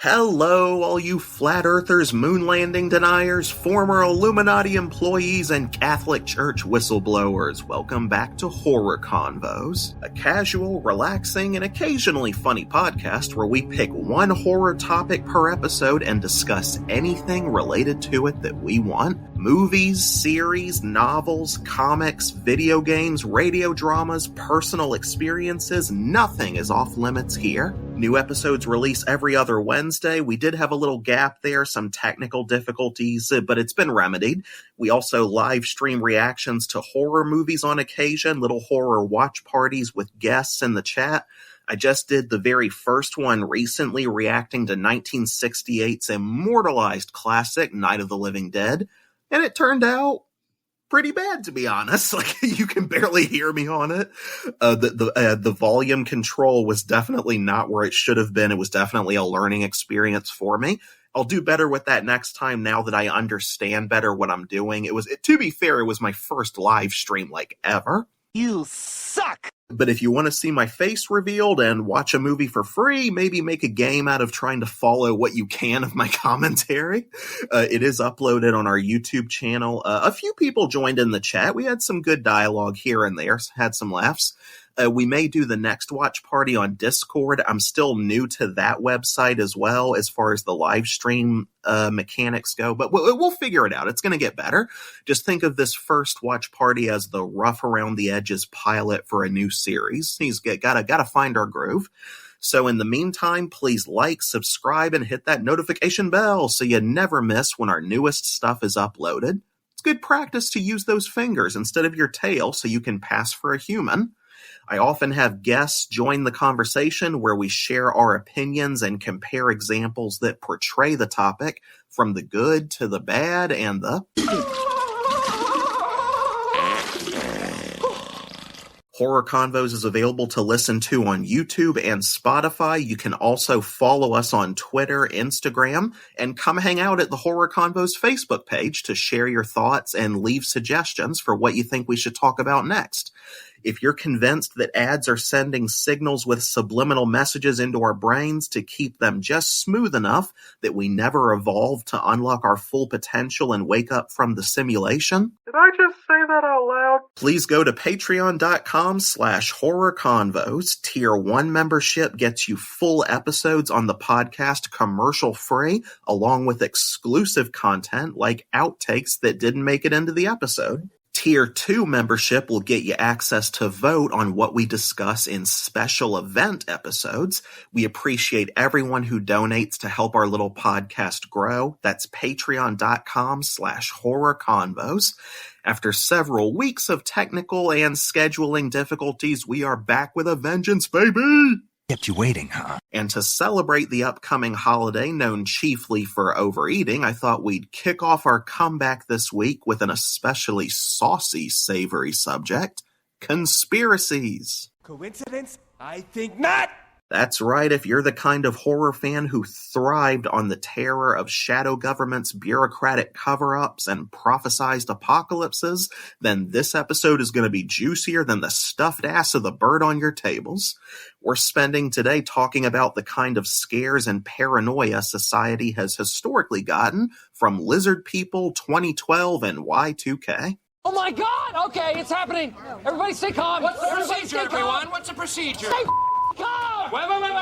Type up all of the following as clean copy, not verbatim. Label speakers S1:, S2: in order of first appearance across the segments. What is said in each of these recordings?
S1: Hello, all you flat earthers, moon landing deniers, former Illuminati employees, and Catholic Church whistleblowers. Welcome back to Horror Convos, a casual, relaxing, and occasionally funny podcast where we pick one horror topic per episode and discuss anything related to it that we want. Movies, series, novels, comics, video games, radio dramas, personal experiences, nothing is off limits here. New episodes release every other Wednesday. We did have a little gap there, some technical difficulties, but it's been remedied. We also live stream reactions to horror movies on occasion, little horror watch parties with guests in the chat. I just did the very first one recently, reacting to 1968's immortalized classic, Night of the Living Dead, and it turned out pretty bad, to be honest. Like, you can barely hear me on it. The volume control was definitely not where it should have been. It was definitely a learning experience for me. I'll do better with that next time now that I understand better what I'm doing. To be fair, it was my first live stream, ever.
S2: You suck!
S1: But if you want to see my face revealed and watch a movie for free, maybe make a game out of trying to follow what you can of my commentary, it is uploaded on our YouTube channel. A few people joined in the chat. We had some good dialogue here and there, had some laughs. We may do the next watch party on Discord. I'm still new to that website as well, as far as the live stream mechanics go, but we'll figure it out. It's going to get better. Just think of this first watch party as the rough around the edges pilot for a new series. He's gotta find our groove. So in the meantime, please like, subscribe, and hit that notification bell so you never miss when our newest stuff is uploaded. It's good practice to use those fingers instead of your tail so you can pass for a human. I often have guests join the conversation where we share our opinions and compare examples that portray the topic, from the good to the bad and the... Horror Convos is available to listen to on YouTube and Spotify. You can also follow us on Twitter, Instagram, and come hang out at the Horror Convos Facebook page to share your thoughts and leave suggestions for what you think we should talk about next. If you're convinced that ads are sending signals with subliminal messages into our brains to keep them just smooth enough that we never evolve to unlock our full potential and wake up from the simulation,
S3: Did I just say that out loud?
S1: please go to patreon.com/horrorconvos. Tier 1 membership gets you full episodes on the podcast commercial free, along with exclusive content like outtakes that didn't make it into the episode. Tier 2 membership will get you access to vote on what we discuss in special event episodes. We appreciate everyone who donates to help our little podcast grow. That's patreon.com/horrorconvos. After several weeks of technical and scheduling difficulties, we are back with a vengeance, baby!
S2: Kept you waiting, huh?
S1: And to celebrate the upcoming holiday, known chiefly for overeating, I thought we'd kick off our comeback this week with an especially saucy, savory subject: conspiracies.
S2: Coincidence? I think not!
S1: That's right, if you're the kind of horror fan who thrived on the terror of shadow government's bureaucratic cover-ups and prophesized apocalypses, then this episode is going to be juicier than the stuffed ass of the bird on your tables. We're spending today talking about the kind of scares and paranoia society has historically gotten from lizard people, 2012, and Y2K.
S4: Oh my God! Okay, it's happening. Everybody stay calm.
S5: What's the procedure, everyone? What's the procedure?
S4: Stay calm!
S5: Wait.
S4: Everybody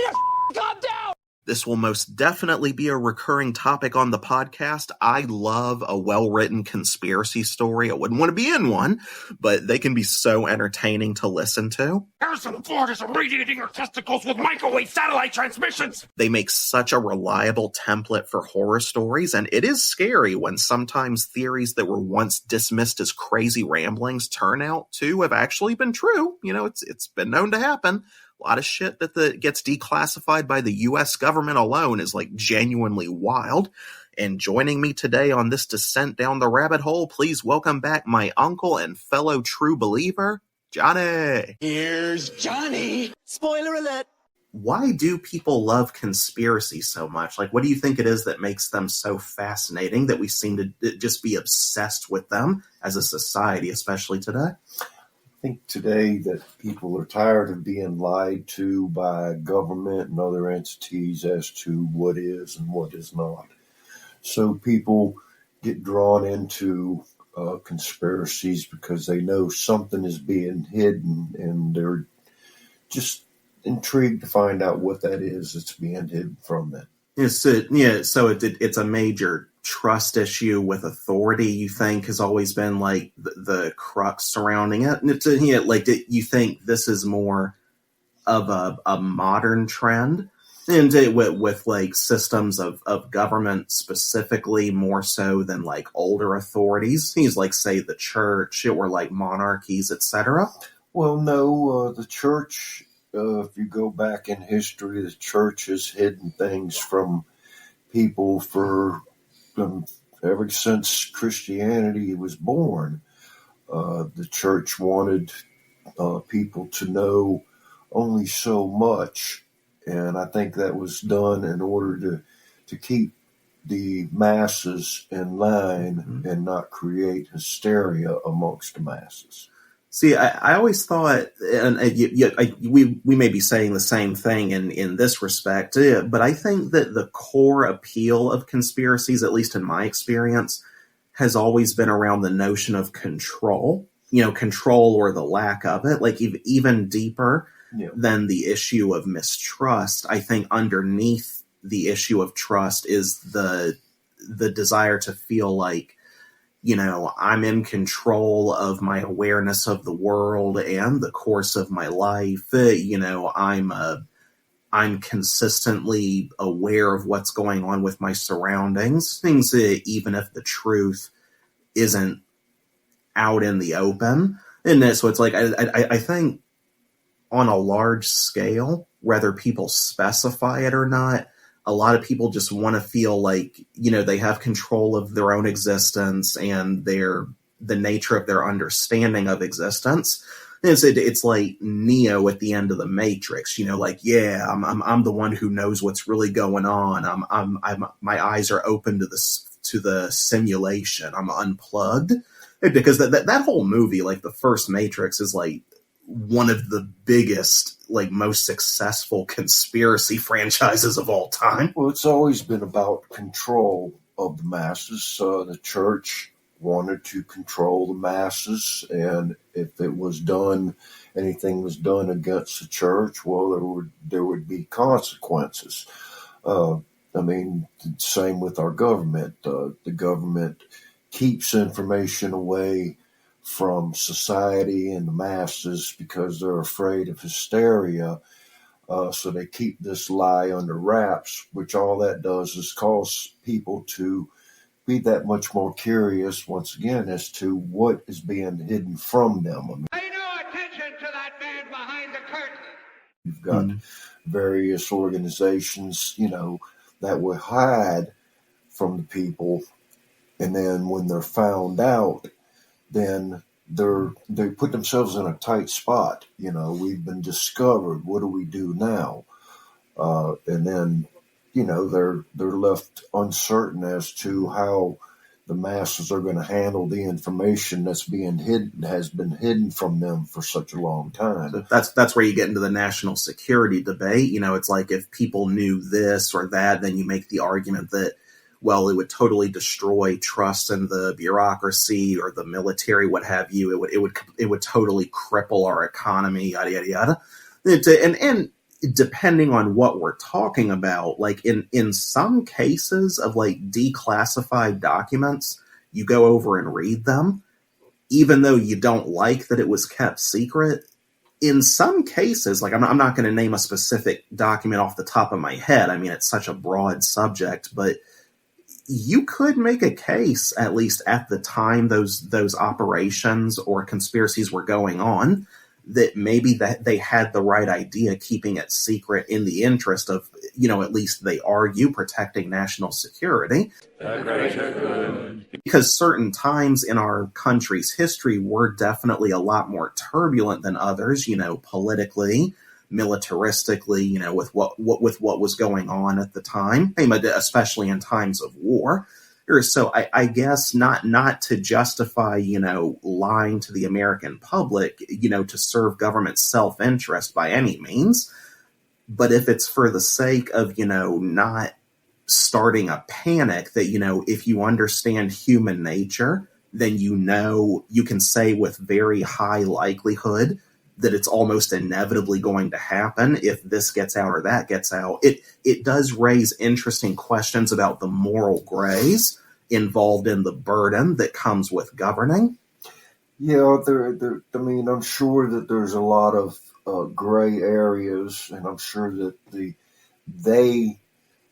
S4: just calm down!
S1: This will most definitely be a recurring topic on the podcast. I love a well-written conspiracy story. I wouldn't want to be in one, but they can be so entertaining to listen to.
S5: Harrison Ford is irradiating your testicles with microwave satellite transmissions!
S1: They make such a reliable template for horror stories, and it is scary when sometimes theories that were once dismissed as crazy ramblings turn out to have actually been true. You know, it's been known to happen. A lot of shit that gets declassified by the U.S. government alone is genuinely wild. And joining me today on this descent down the rabbit hole, please welcome back my uncle and fellow true believer, Johnny.
S2: Here's Johnny! Spoiler alert!
S1: Why do people love conspiracy so much? What do you think it is that makes them so fascinating that we seem to just be obsessed with them as a society, especially today?
S6: think today that people are tired of being lied to by government and other entities as to what is and what is not. So people get drawn into conspiracies because they know something is being hidden, and they're just intrigued to find out what that is that's being hidden from them.
S1: It's a major trust issue with authority, you think, has always been like the crux surrounding it. And you think this is more of a modern trend, and with like systems of government specifically more so than like older authorities, things like, say, the church or like monarchies, etc.
S6: Well, no, the church, if you go back in history, the church has hidden things from people ever since Christianity was born. The church wanted people to know only so much, and I think that was done in order to keep the masses in line and not create hysteria amongst the masses.
S1: See, I always thought, and we may be saying the same thing in this respect, but I think that the core appeal of conspiracies, at least in my experience, has always been around the notion of control, control or the lack of it, like even deeper than the issue of mistrust. I think underneath the issue of trust is the desire to feel like, I'm in control of my awareness of the world and the course of my life. I'm consistently aware of what's going on with my surroundings, things even if the truth isn't out in the open. And so it's like, I think on a large scale, whether people specify it or not, a lot of people just want to feel like, they have control of their own existence and the nature of their understanding of existence. It's like Neo at the end of the Matrix, I'm the one who knows what's really going on. My eyes are open to the simulation. I'm unplugged, because that whole movie, like the first Matrix, is like one of the biggest, like most successful conspiracy franchises of all time.
S6: Well, it's always been about control of the masses. The church wanted to control the masses, and if it was done, anything was done against the church, well, there would be consequences. Same with our government. The government keeps information away from society and the masses because they're afraid of hysteria. So they keep this lie under wraps, which all that does is cause people to be that much more curious, once again, as to what is being hidden from them.
S7: Pay no attention to that man behind the curtain.
S6: You've got various organizations, that will hide from the people, and then when they're found out, then they put themselves in a tight spot. We've been discovered. What do we do now? And then, they're left uncertain as to how the masses are going to handle the information that's being hidden, has been hidden from them for such a long time.
S1: That's where you get into the national security debate. It's like if people knew this or that, then you make the argument that, well, it would totally destroy trust in the bureaucracy or the military, what have you. It would totally cripple our economy, yada yada yada. And depending on what we're talking about, like in some cases of like declassified documents, you go over and read them, even though you don't like that it was kept secret. In some cases, like I'm not going to name a specific document off the top of my head. It's such a broad subject, but you could make a case, at least at the time those operations or conspiracies were going on, that maybe that they had the right idea keeping it secret in the interest of, at least they argue, protecting national security. Because certain times in our country's history were definitely a lot more turbulent than others, politically, militaristically, with what was going on at the time, especially in times of war. So I guess not to justify, lying to the American public, to serve government self-interest by any means. But if it's for the sake of, not starting a panic that, if you understand human nature, then you can say with very high likelihood that it's almost inevitably going to happen if this gets out or that gets out. It does raise interesting questions about the moral grays involved in the burden that comes with governing.
S6: Yeah, I'm sure that there's a lot of gray areas, and I'm sure that they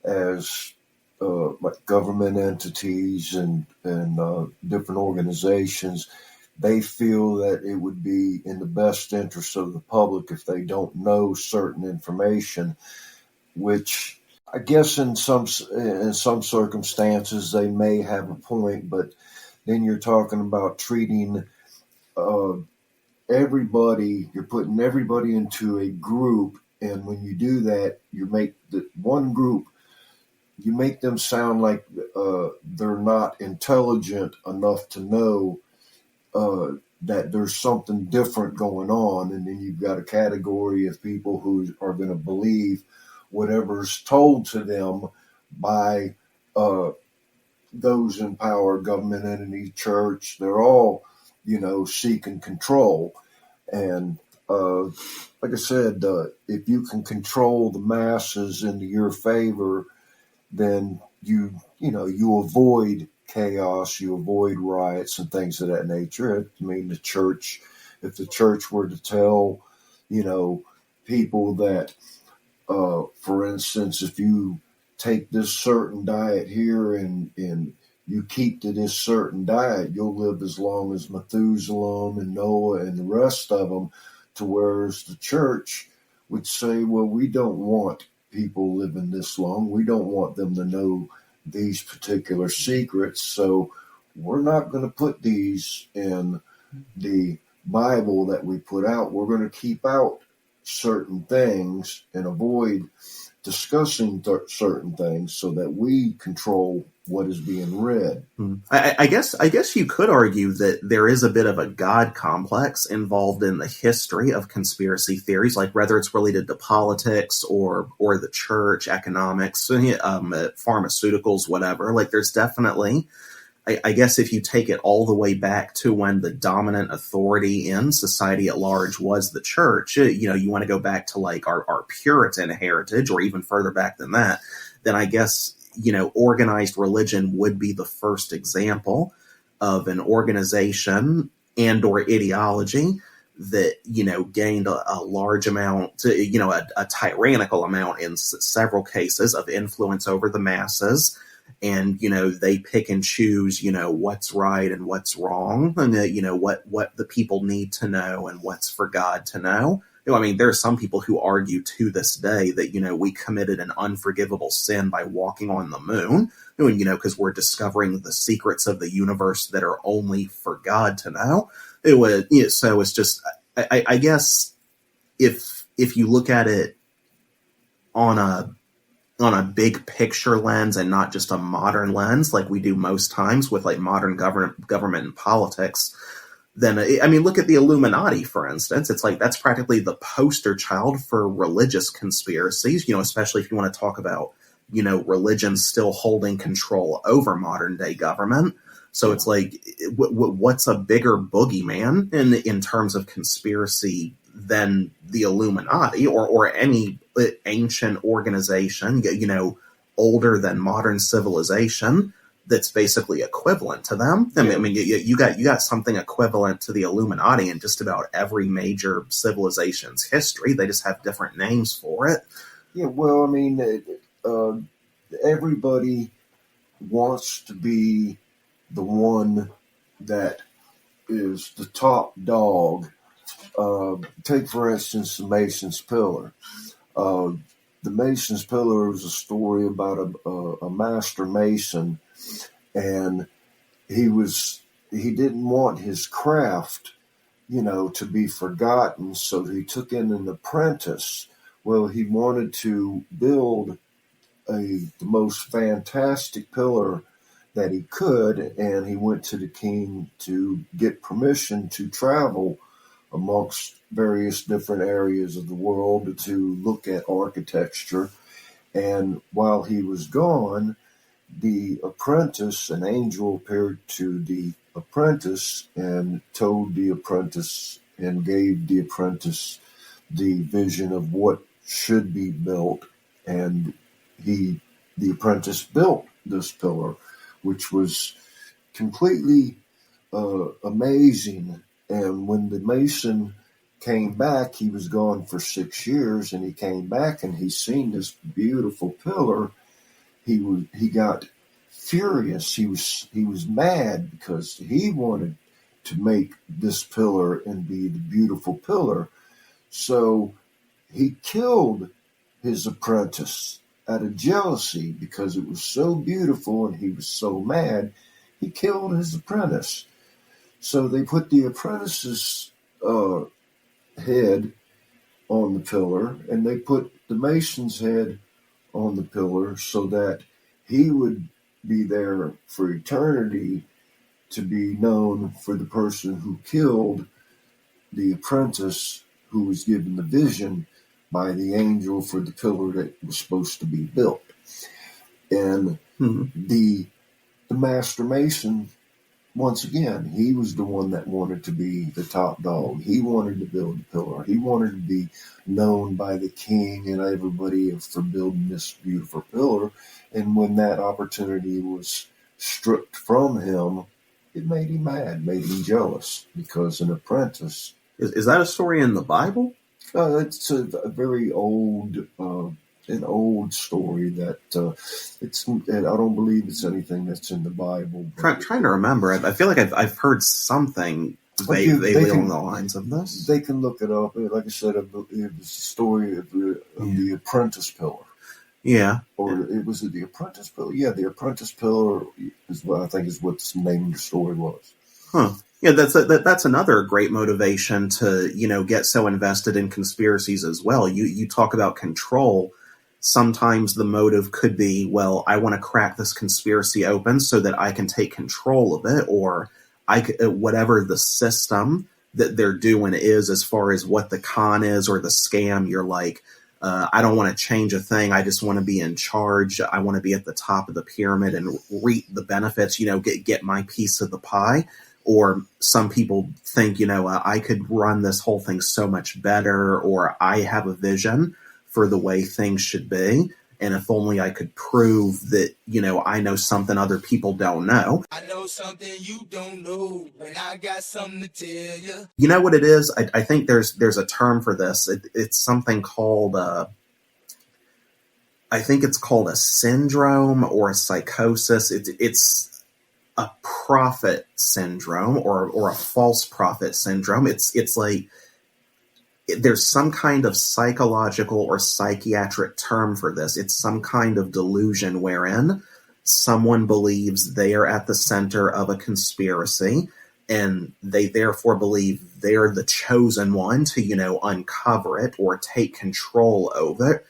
S6: as like government entities and different organizations, they feel that it would be in the best interest of the public if they don't know certain information, which I guess in some circumstances they may have a point, but then you're talking about treating everybody, you're putting everybody into a group, and when you do that, you make the one group, you make them sound like they're not intelligent enough to know that there's something different going on, and then you've got a category of people who are going to believe whatever's told to them by those in power, government entity, church. They're all, seeking control. And like I said, if you can control the masses into your favor, then you avoid chaos, you avoid riots and things of that nature. I mean, if the church were to tell, people that, for instance, if you take this certain diet here and you keep to this certain diet, you'll live as long as Methuselah and Noah and the rest of them, to whereas the church would say, well, we don't want people living this long. We don't want them to know these particular secrets, so we're not going to put these in the Bible that we put out. We're going to keep out certain things and avoid discussing certain things so that we control what is being read.
S1: I guess you could argue that there is a bit of a God complex involved in the history of conspiracy theories, like whether it's related to politics or the church, economics, pharmaceuticals, whatever. Like there's definitely, I guess if you take it all the way back to when the dominant authority in society at large was the church, you want to go back to like our Puritan heritage or even further back than that, then I guess, organized religion would be the first example of an organization and or ideology that, gained a large amount, a tyrannical amount in several cases of influence over the masses. And, they pick and choose, what's right and what's wrong and, what the people need to know and what's for God to know. I mean, there are some people who argue to this day that, we committed an unforgivable sin by walking on the moon, because we're discovering the secrets of the universe that are only for God to know. So it's just, I guess if you look at it on a big picture lens and not just a modern lens, like we do most times with like modern government and politics, then, look at the Illuminati, for instance. It's like that's practically the poster child for religious conspiracies, especially if you want to talk about, religion still holding control over modern day government. So it's like, what's a bigger boogeyman in terms of conspiracy than the Illuminati or any ancient organization, older than modern civilization, that's basically equivalent to them. I mean, you got something equivalent to the Illuminati in just about every major civilization's history. They just have different names for it.
S6: Yeah, well, I mean, everybody wants to be the one that is the top dog. Take, for instance, the Mason's Pillar. The Mason's Pillar is a story about a master mason, and he didn't want his craft, to be forgotten, so he took in an apprentice. Well, he wanted to build the most fantastic pillar that he could, and he went to the king to get permission to travel amongst various different areas of the world to look at architecture. And while he was gone, the apprentice, an angel appeared to the apprentice and told the apprentice and gave the apprentice the vision of what should be built. And the apprentice built this pillar, which was completely amazing. And when the mason came back, he was gone for 6 years, and he came back and he seen this beautiful pillar. He got furious. He was mad because he wanted to make this pillar and be the beautiful pillar. So he killed his apprentice out of jealousy because it was so beautiful, and he was so mad. He killed his apprentice. So they put the apprentice's head on the pillar, and they put the mason's head on the pillar so that he would be there for eternity to be known for the person who killed the apprentice who was given the vision by the angel for the pillar that was supposed to be built. And the master mason, once again, he was the one that wanted to be the top dog. He wanted to build the pillar. He wanted to be known by the king and everybody for building this beautiful pillar. And when that opportunity was stripped from him, it made him mad, made him jealous, because an apprentice...
S1: Is that a story in the Bible?
S6: It's a very old, an old story that and I don't believe it's anything that's in the Bible.
S1: Trying to remember. I feel like I've heard something vaguely along the lines of this.
S6: They can look it up. Like I said, it was the story of the apprentice pillar.
S1: Yeah.
S6: Or was it the apprentice pillar? Yeah, the apprentice pillar is what I think is what the name of the story was.
S1: Huh. Yeah, that's another great motivation to, get so invested in conspiracies as well. You talk about control. Sometimes the motive could be, well, I want to crack this conspiracy open so that I can take control of it, or whatever the system that they're doing is as far as what the con is or the scam. You're like, I don't want to change a thing. I just want to be in charge. I want to be at the top of the pyramid and reap the benefits, get my piece of the pie. Or some people think, I could run this whole thing so much better, or I have a vision for the way things should be. And if only I could prove that, I know something other people don't know.
S8: I know something you don't know, and I got something to tell you.
S1: You know what it is? I think there's a term for this. It's something called, I think it's called a syndrome or a psychosis. It's a prophet syndrome or a false prophet syndrome. It's like there's some kind of psychological or psychiatric term for this. It's some kind of delusion wherein someone believes they are at the center of a conspiracy, and they therefore believe they're the chosen one to, uncover it or take control over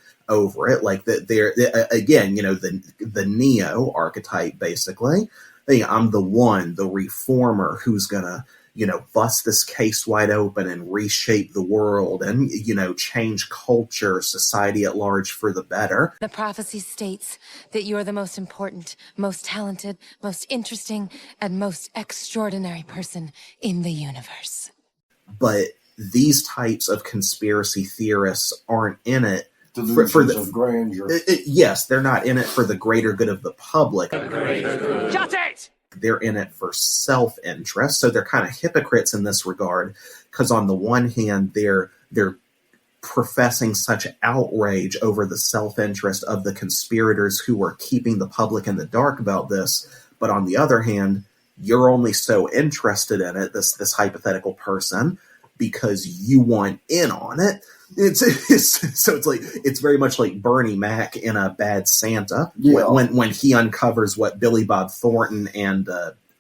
S1: it. Like they're again, the Neo archetype, basically. I'm the one, the reformer who's gonna, bust this case wide open and reshape the world and, change culture, society at large for the better.
S9: The prophecy states that you are the most important, most talented, most interesting, and most extraordinary person in the universe.
S1: But these types of conspiracy theorists aren't in it
S6: for the grandeur.
S1: Yes, they're not in it for the greater good of the public.
S5: Shut it!
S1: They're in it for self-interest. So they're kind of hypocrites in this regard, because on the one hand, they're professing such outrage over the self-interest of the conspirators who are keeping the public in the dark about this. But on the other hand, you're only so interested in it, this hypothetical person, because you want in on it. It's very much like Bernie Mac in a Bad Santa, when he uncovers what Billy Bob Thornton and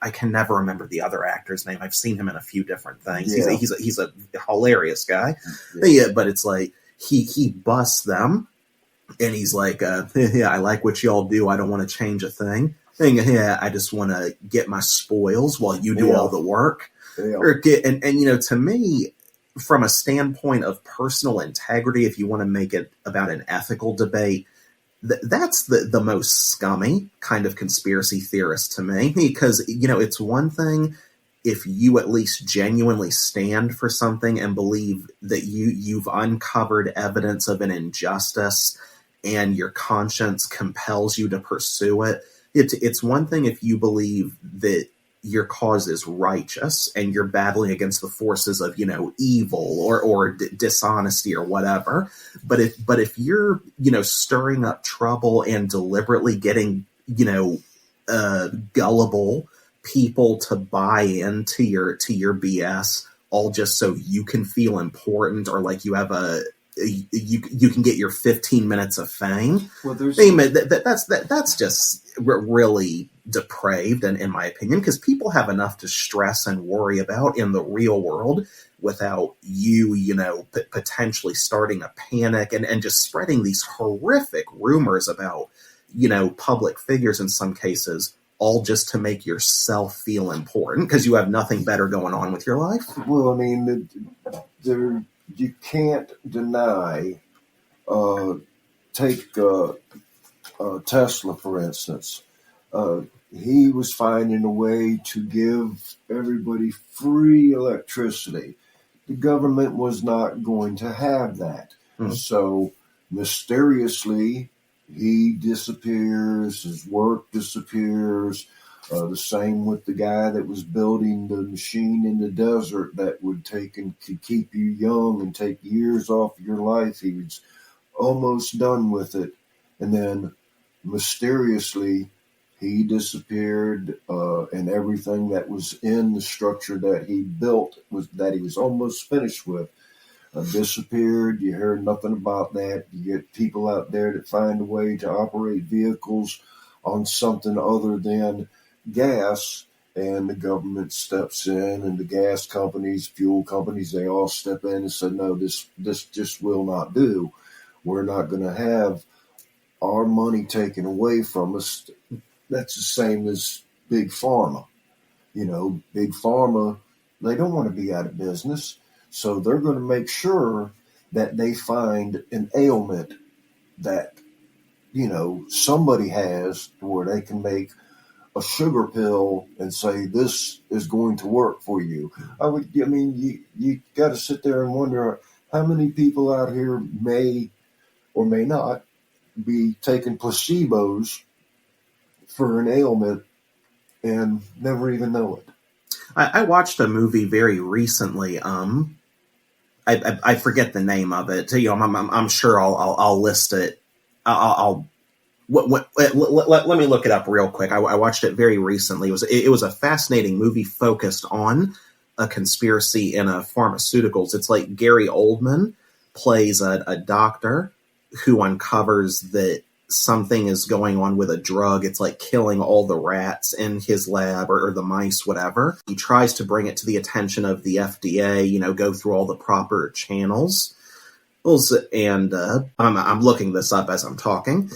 S1: I can never remember the other actor's name. I've seen him in a few different things. Yeah. He's a hilarious guy. Yeah, but it's like he busts them, and he's like, yeah, I like what y'all do. I don't want to change a thing. Saying, yeah, I just want to get my spoils while you do all the work.
S6: Yeah.
S1: Or get, and to me, from a standpoint of personal integrity, if you want to make it about an ethical debate, that's the most scummy kind of conspiracy theorist to me, because, it's one thing if you at least genuinely stand for something and believe that you've uncovered evidence of an injustice and your conscience compels you to pursue it. It's one thing if you believe that your cause is righteous and you're battling against the forces of, evil or dishonesty or whatever. But if you're, stirring up trouble and deliberately getting, gullible people to buy into your BS, all just so you can feel important or like you have you can get your 15 minutes of fame.
S6: Well,
S1: that's just really depraved, in my opinion, because people have enough to stress and worry about in the real world without you, potentially starting a panic and just spreading these horrific rumors about, public figures in some cases, all just to make yourself feel important because you have nothing better going on with your life.
S6: Well, I mean, you can't deny, take Tesla, for instance. He was finding a way to give everybody free electricity. The government was not going to have that. So mysteriously, he disappears, his work disappears. The same with the guy that was building the machine in the desert that would take and could keep you young and take years off your life. He was almost done with it. And then mysteriously, he disappeared, and everything that was in the structure that he built that he was almost finished with disappeared. You heard nothing about that. You get people out there that find a way to operate vehicles on something other than gas, and the government steps in, and the gas companies, fuel companies, they all step in and say, no, this just will not do. We're not going to have our money taken away from us. That's the same as Big Pharma. Big Pharma, they don't want to be out of business. So they're going to make sure that they find an ailment that, somebody has where they can make a sugar pill and say, this is going to work for you. You got to sit there and wonder how many people out here may or may not be taking placebos for an ailment and never even know it.
S1: I watched a movie very recently. I forget the name of it. I'm sure I'll list it. Let me look it up real quick. I watched it very recently. It was a fascinating movie focused on a conspiracy in pharmaceuticals. It's like Gary Oldman plays a doctor who uncovers that something is going on with a drug. It's like killing all the rats in his lab or the mice, whatever. He tries to bring it to the attention of the FDA, go through all the proper channels. And I'm looking this up as I'm talking.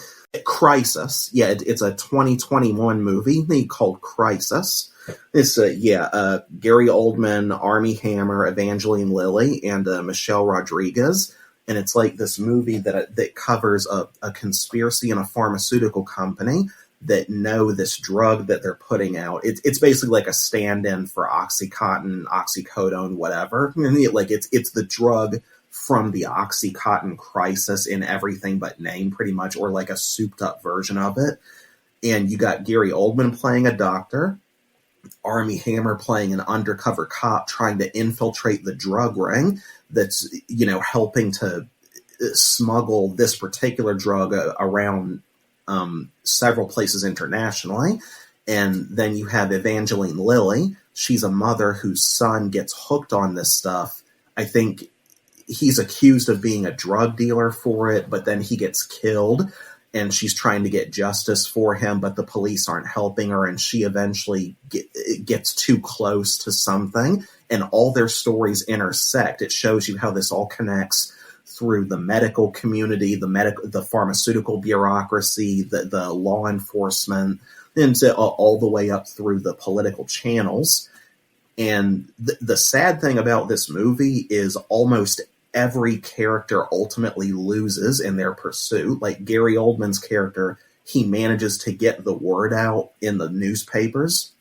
S1: Crisis. Yeah, it's a 2021 movie called Crisis. It's Gary Oldman, Armie Hammer, Evangeline Lilly, and Michelle Rodriguez. And it's like this movie that covers a conspiracy in a pharmaceutical company that know this drug that they're putting out. It's basically like a stand-in for Oxycontin, oxycodone, whatever. And it's the drug from the Oxycontin crisis in everything but name, pretty much, or like a souped-up version of it. And you got Gary Oldman playing a doctor, Armie Hammer playing an undercover cop trying to infiltrate the drug ring that's, helping to smuggle this particular drug around several places internationally. And then you have Evangeline Lilly. She's a mother whose son gets hooked on this stuff. I think he's accused of being a drug dealer for it, but then he gets killed. And she's trying to get justice for him, but the police aren't helping her, and she eventually gets too close to something, and all their stories intersect. It shows you how this all connects through the medical community, the pharmaceutical bureaucracy, the law enforcement, and all the way up through the political channels. And the sad thing about this movie is almost every character ultimately loses in their pursuit. Like Gary Oldman's character, he manages to get the word out in the newspapers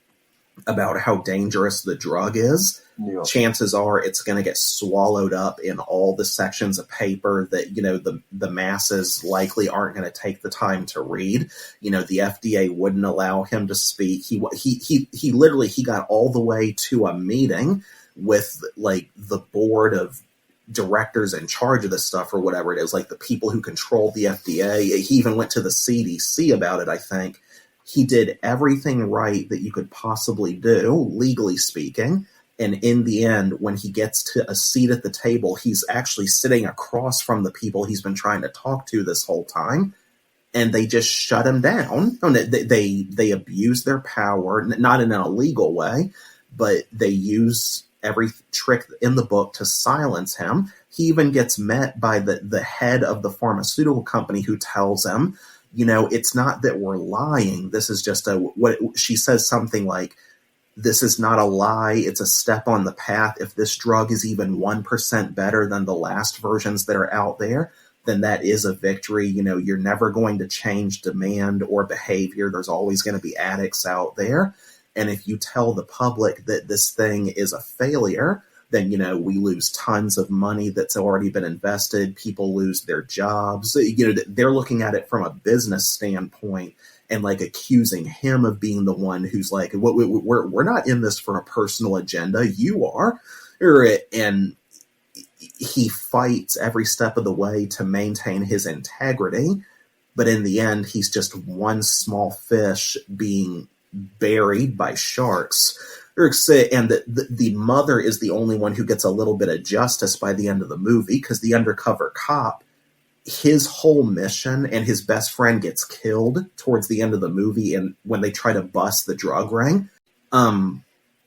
S1: about how dangerous the drug is. Yeah. Chances are it's going to get swallowed up in all the sections of paper that, the masses likely aren't going to take the time to read. The FDA wouldn't allow him to speak. He literally got all the way to a meeting with like the board of directors in charge of this stuff or whatever it is, like the people who control the FDA. He even went to the CDC about it, I think. He did everything right that you could possibly do, legally speaking. And in the end, when he gets to a seat at the table, he's actually sitting across from the people he's been trying to talk to this whole time. And they just shut him down. They abuse their power, not in an illegal way, but they use every trick in the book to silence him. He even gets met by the head of the pharmaceutical company who tells him, it's not that we're lying. This is just she says something like, this is not a lie. It's a step on the path. If this drug is even 1% better than the last versions that are out there, then that is a victory. You're never going to change demand or behavior. There's always going to be addicts out there. And if you tell the public that this thing is a failure, then, we lose tons of money that's already been invested. People lose their jobs. They're looking at it from a business standpoint and like accusing him of being the one who's like, we're not in this for a personal agenda. You are. And he fights every step of the way to maintain his integrity. But in the end, he's just one small fish being buried by sharks. And the mother is the only one who gets a little bit of justice by the end of the movie, because the undercover cop, his whole mission, and his best friend gets killed towards the end of the movie, and when they try to bust the drug ring,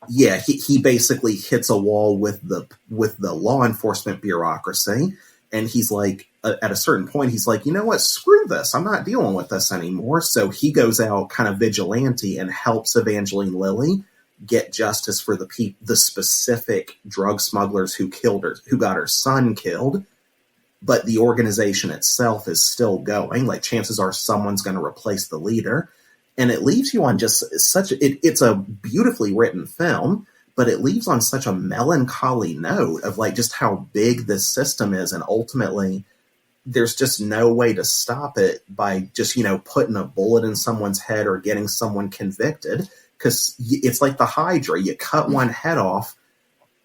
S1: he basically hits a wall with the law enforcement bureaucracy, and he's like, at a certain point, he's like, you know what, screw this, I'm not dealing with this anymore. So he goes out kind of vigilante and helps Evangeline Lilly get justice for the specific drug smugglers who got her son killed. But the organization itself is still going. Like, chances are someone's going to replace the leader. And it leaves you on just it's a beautifully written film, but it leaves on such a melancholy note of like just how big this system is. And ultimately, there's just no way to stop it by just, putting a bullet in someone's head or getting someone convicted. Because it's like the Hydra. You cut one head off,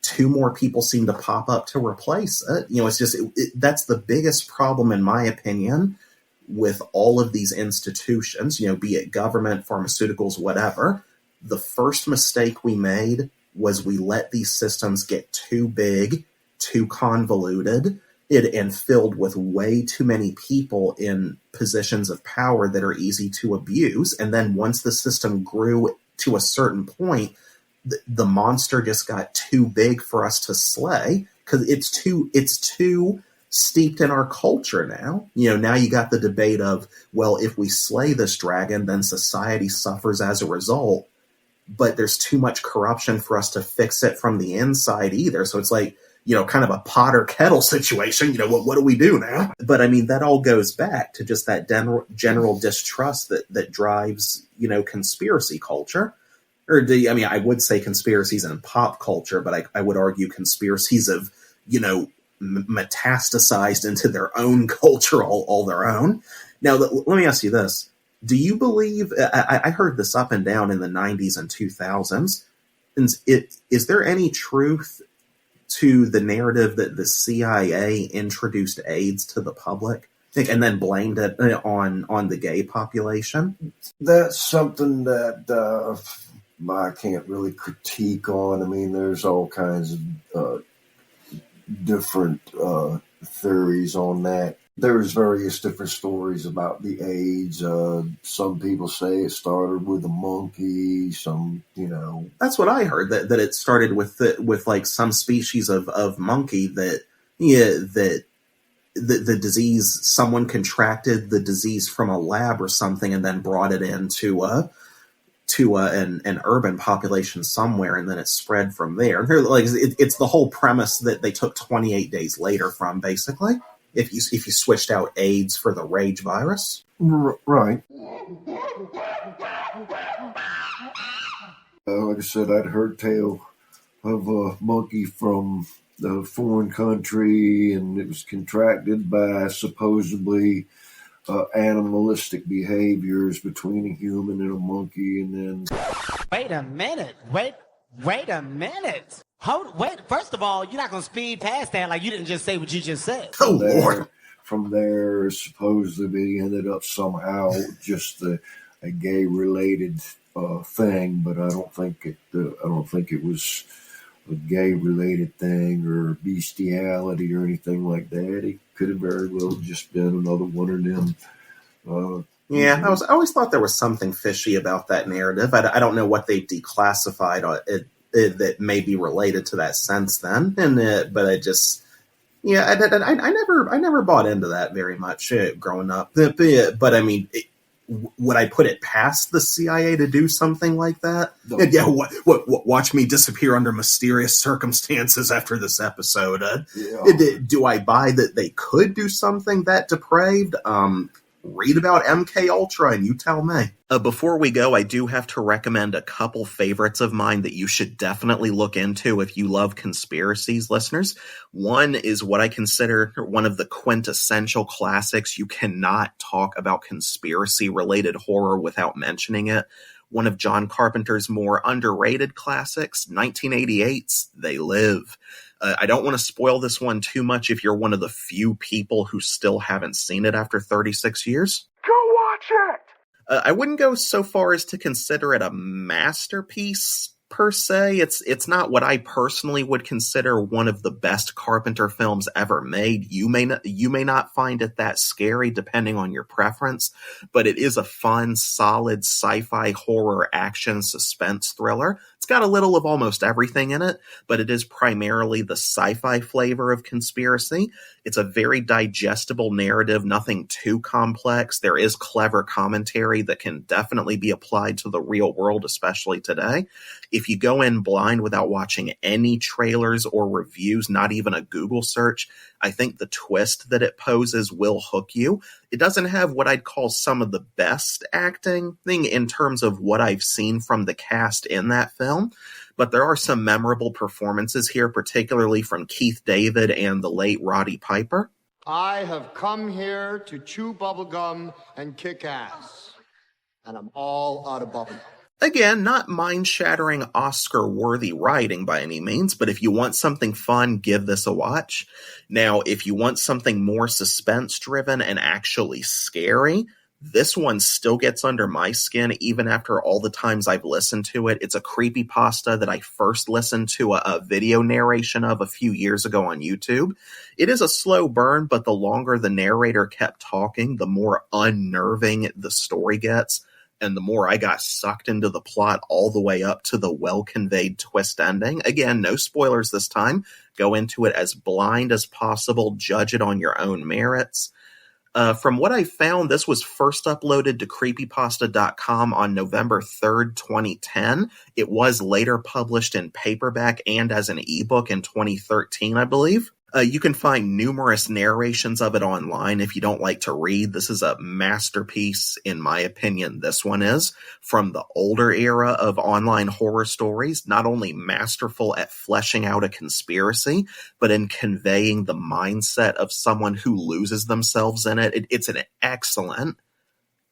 S1: two more people seem to pop up to replace it. It's just, that's the biggest problem, in my opinion, with all of these institutions, be it government, pharmaceuticals, whatever. The first mistake we made was we let these systems get too big, too convoluted, and filled with way too many people in positions of power that are easy to abuse. And then once the system grew to a certain point, the monster just got too big for us to slay, because it's too steeped in our culture now. Now you got the debate of, well, if we slay this dragon, then society suffers as a result. But there's too much corruption for us to fix it from the inside either. So it's like, kind of a pot or kettle situation. What do we do now? But I mean, that all goes back to just that general distrust that drives, conspiracy culture. I would say conspiracies in pop culture, but I would argue conspiracies of, metastasized into their own culture, all their own. Now, let me ask you this. Do you believe, I heard this up and down in the 90s and 2000s, is there any truth to the narrative that the CIA introduced AIDS to the public and then blamed it on the gay population?
S6: That's something that I can't really critique on. I mean, there's all kinds of different theories on that. There's various different stories about the AIDS. Some people say it started with a monkey. Some,
S1: That's what I heard, that it started with like some species of monkey that the disease, someone contracted the disease from a lab or something and then brought it into an urban population somewhere, and then it spread from there. Like, it's the whole premise that they took 28 days later from, basically, if you switched out AIDS for the rage virus.
S6: Right. Like I said, I'd heard tale of a monkey from a foreign country, and it was contracted by supposedly animalistic behaviors between a human and a monkey, and then...
S10: Wait a minute. Wait a minute. Wait, first of all, you're not going to speed past that like you didn't just say what you just said.
S6: From there, supposedly ended up somehow just a gay-related thing, but I don't think it was a gay-related thing or bestiality or anything like that. It could have very well just been another one of them.
S1: I always thought there was something fishy about that narrative. I don't know what they've declassified that may be related to that since then, but I just... Yeah, I never bought into that very much growing up. But I mean, would I put it past the CIA to do something like that? No. Yeah, watch me disappear under mysterious circumstances after this episode. Do I buy that they could do something that depraved? Read about MK Ultra and you tell me. Before we go, I do have to recommend a couple favorites of mine that you should definitely look into if you love Conspiracies, listeners. One is what I consider one of the quintessential classics. You cannot talk about conspiracy-related horror without mentioning it. One of John Carpenter's more underrated classics, 1988's They Live. I don't want to spoil this one too much if you're one of the few people who still haven't seen it after 36 years.
S3: Go watch it!
S1: I wouldn't go so far as to consider it a masterpiece, per se. It's not what I personally would consider one of the best Carpenter films ever made. You may not find it that scary, depending on your preference, but it is a fun, solid sci-fi horror action suspense thriller. It's got a little of almost everything in it, but it is primarily the sci-fi flavor of Conspiracy. It's a very digestible narrative, nothing too complex. There is clever commentary that can definitely be applied to the real world, especially today. If you go in blind without watching any trailers or reviews, not even a Google search, I think the twist that it poses will hook you. It doesn't have what I'd call some of the best acting thing in terms of what I've seen from the cast in that film, but there are some memorable performances here, particularly from Keith David and the late Roddy Piper.
S11: I have come here to chew bubblegum and kick ass, and I'm all out of bubblegum.
S1: Again, not mind-shattering Oscar-worthy writing by any means, but if you want something fun, give this a watch. Now, if you want something more suspense-driven and actually scary, this one still gets under my skin even after all the times I've listened to it. It's a creepypasta that I first listened to a video narration of a few years ago on YouTube. It is a slow burn, but the longer the narrator kept talking, the more unnerving the story gets. And the more I got sucked into the plot all the way up to the well-conveyed twist ending. Again, no spoilers this time. Go into it as blind as possible. Judge it on your own merits. From what I found, this was first uploaded to creepypasta.com on November 3rd, 2010. It was later published in paperback and as an ebook in 2013, I believe. You can find numerous narrations of it online if you don't like to read. This is a masterpiece, in my opinion. This one is from the older era of online horror stories, not only masterful at fleshing out a conspiracy, but in conveying the mindset of someone who loses themselves in it. It's an excellent,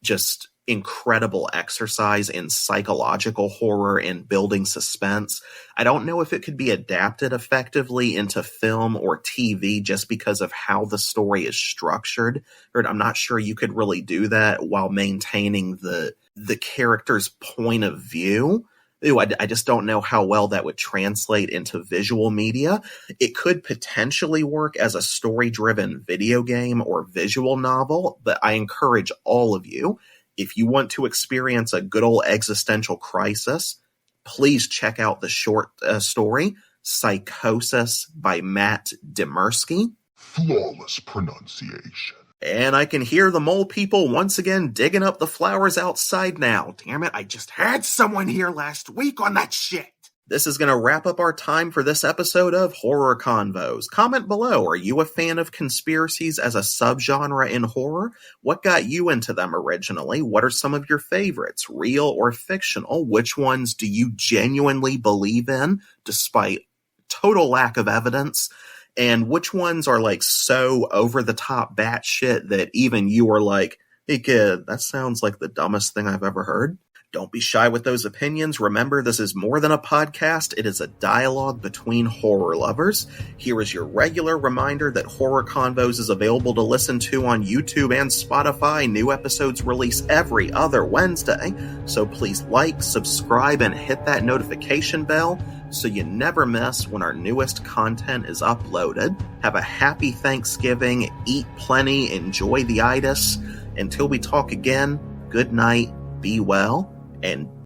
S1: just incredible exercise in psychological horror and building suspense. I don't know if it could be adapted effectively into film or TV just because of how the story is structured. I'm not sure you could really do that while maintaining the character's point of view. I just don't know how well that would translate into visual media. It could potentially work as a story-driven video game or visual novel, but I encourage all of you, if you want to experience a good old existential crisis, please check out the short story, Psychosis by Matt Demersky.
S3: flawless pronunciation.
S1: And I can hear the mole people once again digging up the flowers outside now. Damn it, I just had someone here last week on that shit. This is going to wrap up our time for this episode of Horror Convos. Comment below, are you a fan of conspiracies as a subgenre in horror? What got you into them originally? What are some of your favorites, real or fictional? Which ones do you genuinely believe in, despite total lack of evidence? And which ones are like so over-the-top batshit that even you are like, hey kid, that sounds like the dumbest thing I've ever heard? Don't be shy with those opinions. Remember, this is more than a podcast. It is a dialogue between horror lovers. Here is your regular reminder that Horror Convos is available to listen to on YouTube and Spotify. New episodes release every other Wednesday. So please like, subscribe, and hit that notification bell so you never miss when our newest content is uploaded. Have a happy Thanksgiving. Eat plenty. Enjoy the itis. Until we talk again, good night, be well, and